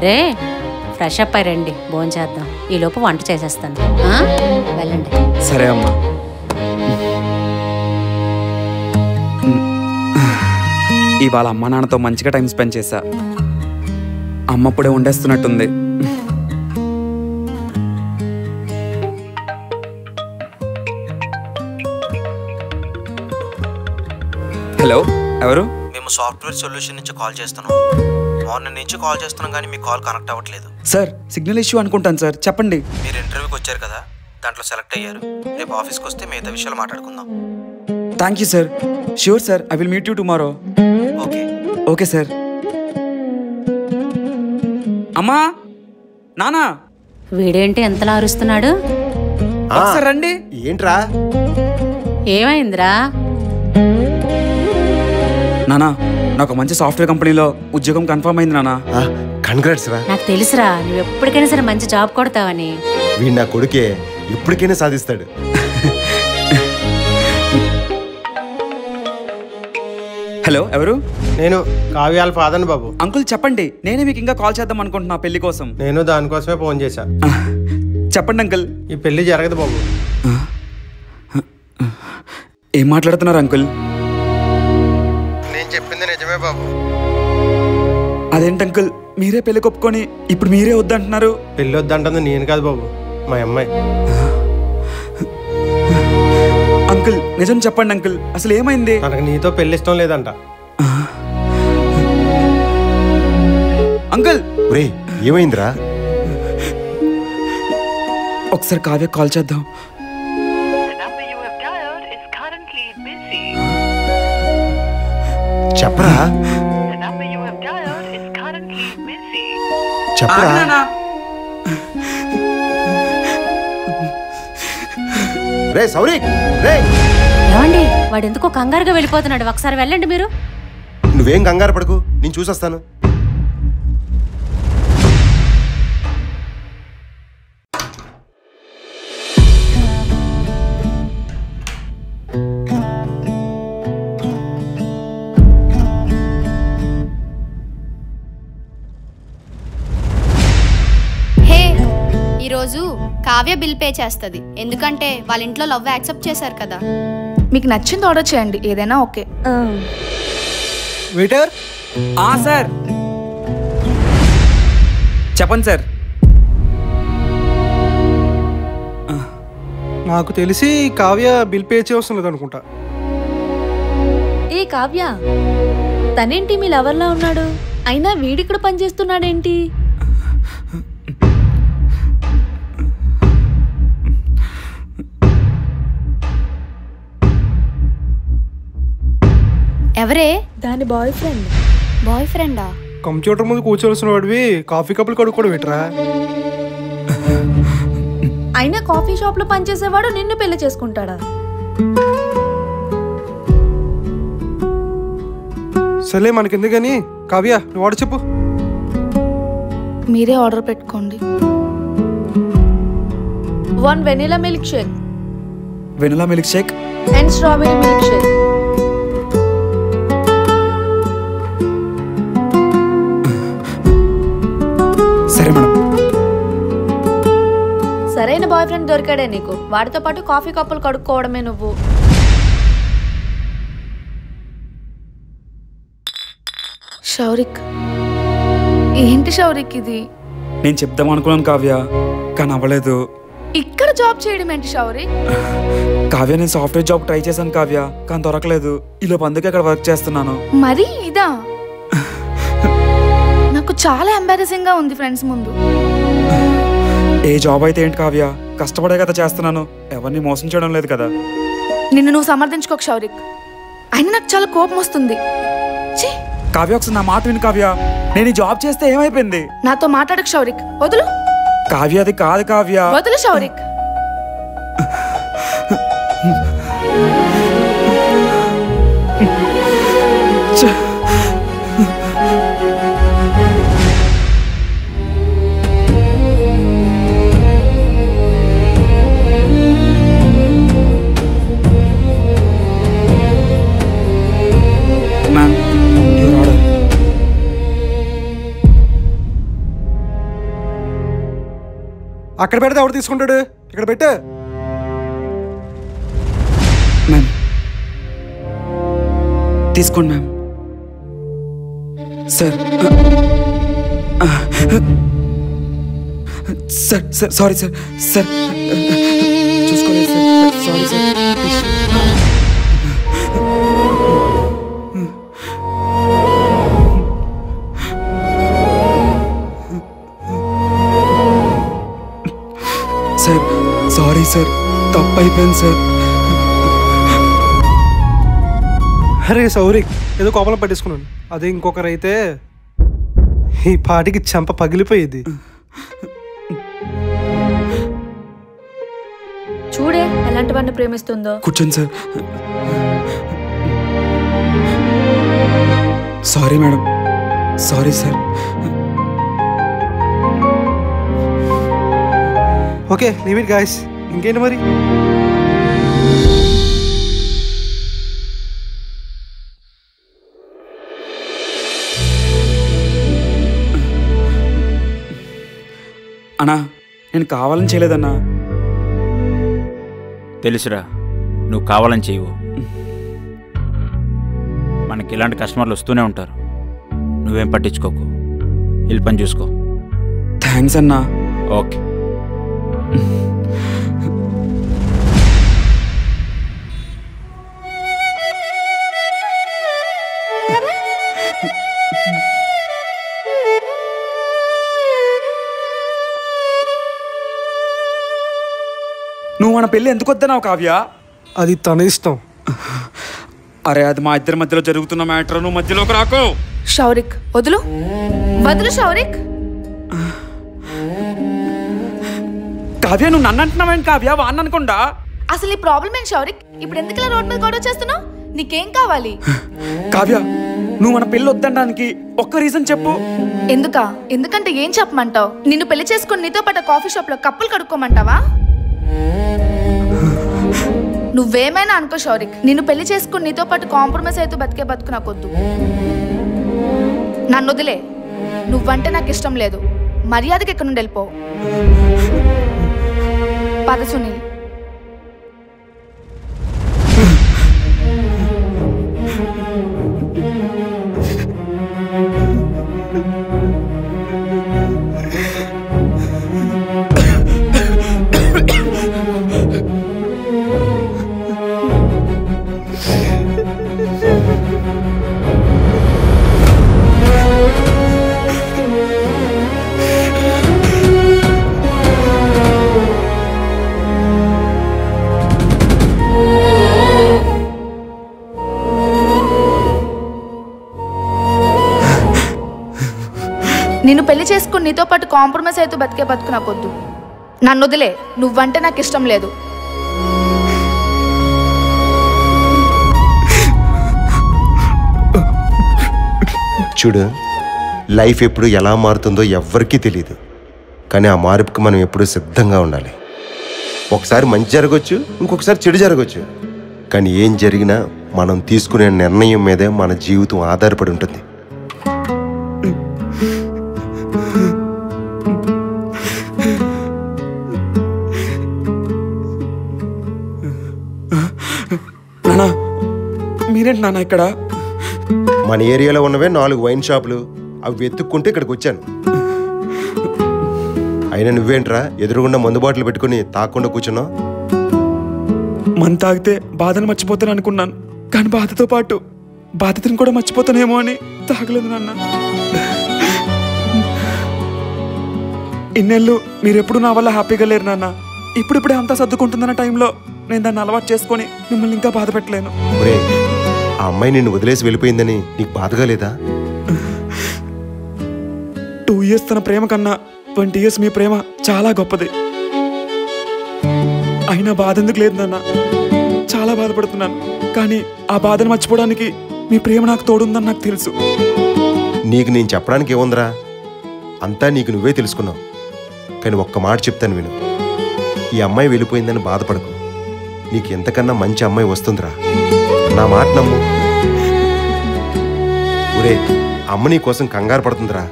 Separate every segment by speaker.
Speaker 1: సరే fresh up అయ్యండి, భోంచేద్దాం. ఈలోపు వంట చేసేస్తాను. వెళ్ళండి.
Speaker 2: సరే అమ్మా. ఇవాళ అమ్మ నాన్నతో మంచిగా టైం స్పెండ్ చేశా. అమ్మ అప్పుడే వండేస్తున్నట్టుంది. హలో, ఎవరు?
Speaker 3: మేము సాఫ్ట్వేర్ సొల్యూషన్ నుంచి కాల్ చేస్తున్నాం. మార్నింగ్ నుంచి కాల్ చేస్తున్నాం కానీ మీ కాల్ కనెక్ట్ అవ్వట్లేదు.
Speaker 2: సార్, సిగ్నల్ ఇష్యూ అనుకుంటాను సార్. చెప్పండి.
Speaker 3: మీరు ఇంటర్వ్యూకి వచ్చారు కదా, దాంట్లో సెలెక్ట్ అయ్యారు. రేపు ఆఫీస్కి వస్తే మిగతా విషయాలు మాట్లాడుకుందాం.
Speaker 2: Thank you sir. Sure sir, I will meet you tomorrow.
Speaker 3: Okay.
Speaker 2: Okay sir. అమ్మా, నానా,
Speaker 1: వీడేంటి ఎంతలా అరుస్తున్నాడు?
Speaker 2: ఒకసారి రండి.
Speaker 4: ఏంట్రా?
Speaker 1: ఏమైందిరా?
Speaker 2: నానా, నాకు మంచి సాఫ్ట్వేర్ కంపెనీలో ఉద్యోగం కన్ఫర్మ్ అయింది నానా.
Speaker 4: కంగ్రాట్స్ రా.
Speaker 1: నాకు తెలుసురా, నువ్వు ఎప్పటికైనా సరే మంచి జాబ్ కొడతావని.
Speaker 4: వీడు నా కొడుకే, ఇప్పటికైనా సాధిస్తాడు.
Speaker 2: హలో, ఎవరు?
Speaker 5: నేను కావ్యాల ఫాదర్ బాబు.
Speaker 2: అంకుల్ చెప్పండి, నేనే మీకు ఇంకా కాల్ చేద్దాం అనుకుంటున్నా పెళ్లి కోసం.
Speaker 5: నేను దానికోసమే ఫోన్ చేశా.
Speaker 2: చెప్పండి అంకుల్.
Speaker 5: ఈ పెళ్లి జరగదు బాబు.
Speaker 2: ఏం మాట్లాడుతున్నారు అంకుల్?
Speaker 5: నేను చెప్పింది నిజమే బాబు.
Speaker 2: అదేంటి అంకుల్, మీరే పెళ్లి కొప్పుకొని ఇప్పుడు మీరే వద్దంటున్నారు?
Speaker 5: పెళ్లి వద్దంటుంది నేను కాదు బాబు, మా అమ్మాయి.
Speaker 2: అంకుల్ నిజం చెప్పండి అంకుల్, అసలు ఏమైంది?
Speaker 5: తనకు నీతో పెళ్లి ఇష్టం లేదంట.
Speaker 2: అంకుల్,
Speaker 4: ఏమైందిరా?
Speaker 2: ఒకసారి కావ్య కాల్ చేద్దాం.
Speaker 4: చెప్పరా చెప్పరా. రే సౌరిక్, రే.
Speaker 1: ఏమండి, వాడు ఎందుకో కంగారుగా వెళ్ళిపోతున్నాడు. ఒకసారి వెళ్ళండి మీరు.
Speaker 4: నువ్వేం కంగారు పడకు, నేను చూసొస్తాను.
Speaker 6: ఈరోజు కావ్య బిల్ పే చేస్తుంది, ఎందుకంటే వాళ్ళ ఇంట్లో లవ్ యాక్సెప్ట్ చేశారు కదా.
Speaker 7: మీకు నచ్చింది ఆర్డర్ చేయండి, ఏదైనా ఓకే.
Speaker 5: వెయిటర్.
Speaker 2: సార్ చెప్పండి సార్.
Speaker 5: నాకు తెలిసి కావ్య బిల్ పే చేయవలసింది అనుకుంటా.
Speaker 7: ఏ కావ్య, తనేంటి మీ లవర్లా ఉన్నాడు? అయినా వీడిక్కడ పనిచేస్తున్నాడేంటి?
Speaker 6: ఎవరే?
Speaker 7: దాని బాయ్ ఫ్రెండ్.
Speaker 6: బాయ్ ఫ్రెండా?
Speaker 5: కంప్యూటర్ ముందు కూర్చోవలసిన వాడివి కాఫీ కప్పులు కడుక్కోవడం పెట్టరా?
Speaker 7: అయినా కాఫీ షాప్ లో పనిచేసేవాడు నిన్ను పెళ్లి చేసుకుంటాడా?
Speaker 5: సరే మనకెందుకని, కావ్య నువ్వు ఆర్డర్ చెప్పు.
Speaker 7: మీరే ఆర్డర్ పెట్టుకోండి. 1 vanilla milk shake.
Speaker 2: Vanilla milk shake
Speaker 7: and strawberry milk shake.
Speaker 2: సరే మేడం.
Speaker 7: సరైన బాయ్ ఫ్రెండ్ దొరికాడే నీకు, వాడితో పాటు కాఫీ కప్పులు కడుక్కోవడమే నువ్వు. షౌరిక్, ఏంటి షౌరిక్ ఇది?
Speaker 2: నేను చెప్దాం అనుకున్నాను కావ్య, కానీ అవ్వలేదు.
Speaker 7: ఇక్కడ జాబ్ చేయడం ఏంటి షౌరిక్?
Speaker 2: కావ్య, నేను సాఫ్ట్వేర్ జాబ్ ట్రై చేశాను కావ్య, కానీ దొరకలేదు. ఈలోపు అందుకే అక్కడ వర్క్ చేస్తున్నాను.
Speaker 7: మరి ఇదా? నాకు చాలా ఎంబారసింగ్ గా ఉంది ఫ్రెండ్స్ ముందు.
Speaker 2: ఏ జాబ్ అయితే ఏంటి కావ్య, కష్టపడే కదా చేస్తున్నాను, ఎవరిని మోసం చేయడం లేదు కదా.
Speaker 7: నిన్ను నువ్వు సమర్థించుకోక షౌరిక్, అయినా నాకు చాలా కోపం వస్తుంది.
Speaker 2: కావ్య, ఒకసారి నా మాట విను కావ్య. నేను ఈ జాబ్ చేస్తే ఏమైపోయింది?
Speaker 7: నాతో మాట్లాడకు షౌరిక్, వదులు.
Speaker 2: కావ్య, అది కాదు కావ్య.
Speaker 7: వదులు షౌరిక్.
Speaker 5: అక్కడ పెడితే ఎవరు తీసుకుంటాడు? ఇక్కడ పెట్టు.
Speaker 2: మ్యామ్ తీసుకోండి ma'am. Sir sir sir sorry sir. Sir చూసుకోలేదు sir. Sorry sir. Sir sorry sir, తప్పు అయిపోయింది సార్.
Speaker 5: అరే సౌరిక్, ఏదో కోపంలో పట్టేసుకున్నాను. అదే ఇంకొకరైతే ఈ పాటికి చెంప పగిలిపోయేది.
Speaker 7: చూడే ఎలాంటి వాడిని ప్రేమిస్తుందో.
Speaker 2: కూర్చోండి sir. Sorry madam, sorry sir.
Speaker 5: Okay leave it guys. ఇంకేంటి మరి?
Speaker 2: అన్నా నేను కావాలని చేయలేదన్నా.
Speaker 8: తెలుసురా, నువ్వు కావాలని చేయవు. మనకి ఇలాంటి కస్టమర్లు వస్తూనే ఉంటారు. నువ్వేం పట్టించుకోకు, వెళ్ళి పని చూసుకో.
Speaker 2: థ్యాంక్స్ అన్నా.
Speaker 8: ఓకే.
Speaker 2: నువ్వు మన పెళ్ళి ఎందుకు వద్దన్నావు కావ్య?
Speaker 5: అది తన ఇష్టం.
Speaker 2: అరే అది మా ఇద్దరి మధ్యలో జరుగుతున్న మ్యాటర్, నువ్వు మధ్యలోకి రాకు.
Speaker 7: షౌరిక్ వదులు, వదులు షౌరిక్.
Speaker 2: కావ్య నువ్వు నన్ను అంటున్నావేంటి కావ్య? వాడిని అనుకుండా.
Speaker 7: అసలు ఈ ప్రాబ్లం ఏంటి షౌరిక్? ఇప్పుడు ఎందుకు ఇలా రోడ్ మీద గొడవ చేస్తున్నావు? నీకేం కావాలి?
Speaker 2: కావ్య నువ్వు మన పెళ్ళి వద్దడానికి ఒక్క రీజన్ చెప్పు.
Speaker 7: ఎందుకంటే ఏం చెప్పమంటావు? నిన్ను పెళ్లి చేసుకుని నీతో పాటు కాఫీ షాప్ లో కప్పులు కడుక్కోమంటావా? నువ్వేమైనా అనుకో షౌరిక్, నిన్ను పెళ్లి చేసుకుని నీతో పాటు కాంప్రమైజ్ అయితే బతికే బతుకు నాకొద్దు. నన్ను వదిలే. నువ్వంటే నాకు ఇష్టం లేదు. మర్యాదకి ఎక్కడి నుండి వెళ్ళిపో. పద సునీల్. నిన్ను పెళ్లి చేసుకుని నీతో పాటు కాంప్రమైజ్ అయితే బతికే బతుకు నాకొద్దు. నన్ను వదిలే. నువ్వంటే నాకు ఇష్టం లేదు.
Speaker 4: చూడు, లైఫ్ ఎప్పుడు ఎలా మారుతుందో ఎవ్వరికీ తెలియదు. కానీ ఆ మార్పుకి మనం ఎప్పుడూ సిద్ధంగా ఉండాలి. ఒకసారి మంచి జరగవచ్చు, ఇంకొకసారి చెడు జరగవచ్చు. కానీ ఏం జరిగినా మనం తీసుకునే నిర్ణయం మీదే మన జీవితం ఆధారపడి ఉంటుంది.
Speaker 2: మీరేంటి నాన్న ఇక్కడ?
Speaker 4: మన ఏరియాలో ఉన్నవే 4 వైన్ షాపులు, అవి వెతుక్కుంటే ఇక్కడికి వచ్చాను. అయినా నువ్వేంట్రా ఎదురుగుండా మందు బాటలు పెట్టుకుని తాకుండా కూర్చున్నావు?
Speaker 2: మందు తాగితే బాధను మర్చిపోతాను అనుకున్నాను, కానీ బాధతో పాటు బాధ్యతను కూడా మర్చిపోతానేమో అని తాగలేదు నాన్న. ఇన్నేళ్ళు మీరెప్పుడు నా వల్ల హ్యాపీగా లేరు నాన్న. ఇప్పుడిప్పుడే అంతా సర్దుకుంటుందన్న టైంలో నేను దాన్ని అలవాటు చేసుకొని మిమ్మల్ని ఇంకా బాధ పెట్టలేను.
Speaker 4: ఆ అమ్మాయి నిన్ను వదిలేసి వెళ్ళిపోయిందని నీకు బాధగా లేదా?
Speaker 2: 2 years తన ప్రేమ కన్నా 20 years మీ ప్రేమ చాలా గొప్పది. అయినా బాధ ఎందుకు లేదు నాన్న? చాలా బాధపడుతున్నాను, కానీ ఆ బాధను మర్చిపోవడానికి మీ ప్రేమ నాకు తోడుందని నాకు తెలుసు.
Speaker 4: నీకు నేను చెప్పడానికి ఏముందిరా? అంతా నీకు నువ్వే తెలుసుకున్నావు. కానీ ఒక్క మాట చెప్తాను విను. ఈ అమ్మాయి వెళ్ళిపోయిందని బాధపడకు. నీకు ఎంతకన్నా మంచి అమ్మాయి వస్తుందిరా. నా మాట నమ్ము. ఒరే, అమ్మ నీ కోసం కంగారు పడుతుందిరా.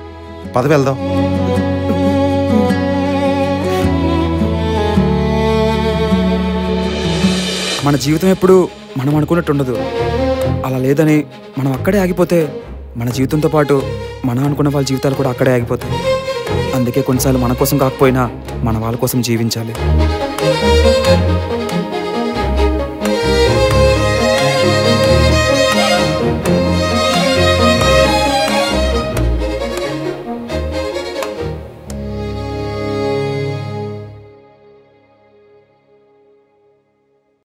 Speaker 4: పద వెళ్దాం.
Speaker 2: మన జీవితం ఎప్పుడు మనం అనుకున్నట్టు ఉండదు. అలా లేదని మనం అక్కడే ఆగిపోతే మన జీవితంతో పాటు మనం అనుకున్న వాళ్ళ జీవితాలు కూడా అక్కడే ఆగిపోతాయి. అందుకే కొన్నిసార్లు మన కోసం కాకపోయినా మన వాళ్ళ కోసం జీవించాలి.